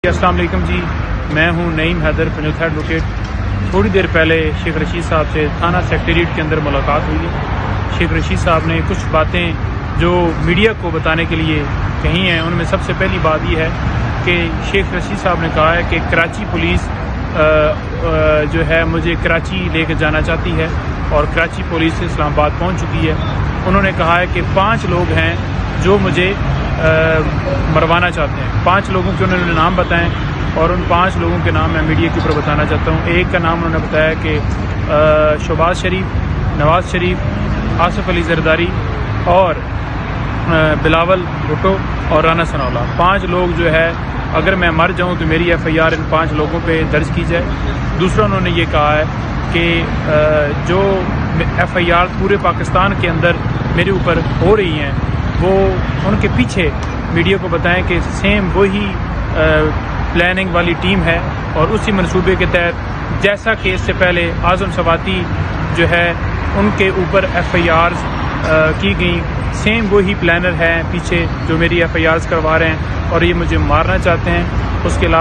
السلام علیکم جی، میں ہوں نعیم حیدر پنجوتھا ایڈوکیٹ۔ تھوڑی دیر پہلے شیخ رشید صاحب سے تھانہ سیکریٹریٹ کے اندر ملاقات ہوئی ہے۔ شیخ رشید صاحب نے کچھ باتیں جو میڈیا کو بتانے کے لیے کہی ہیں، ان میں سب سے پہلی بات یہ ہے کہ شیخ رشید صاحب نے کہا ہے کہ کراچی پولیس جو ہے مجھے کراچی لے کے جانا چاہتی ہے اور کراچی پولیس سے اسلام آباد پہنچ چکی ہے۔ انہوں نے کہا ہے کہ 5 لوگ ہیں جو مجھے مروانا چاہتے ہیں۔ 5 لوگوں کے انہوں نے نام بتائیں اور ان 5 لوگوں کے نام میں میڈیا کے اوپر بتانا چاہتا ہوں۔ ایک کا نام انہوں نے بتایا کہ شہباز شریف، نواز شریف، آصف علی زرداری اور بلاول بھٹو اور رانا ثناءاللہ۔ 5 لوگ جو ہے اگر میں مر جاؤں تو میری FIR ان 5 لوگوں پہ درج کی جائے۔ دوسرا انہوں نے یہ کہا ہے کہ جو FIR پورے پاکستان کے اندر میرے اوپر ہو رہی ہیں وہ ان کے پیچھے میڈیا کو بتائیں کہ سیم وہی پلاننگ والی ٹیم ہے اور اسی منصوبے کے تحت جیسا کہ اس سے پہلے اعظم سواتی جو ہے ان کے اوپر FIRs کی گئیں، سیم وہی پلانر ہیں پیچھے جو میری FIRs کروا رہے ہیں اور یہ مجھے مارنا چاہتے ہیں۔ اس کے علاوہ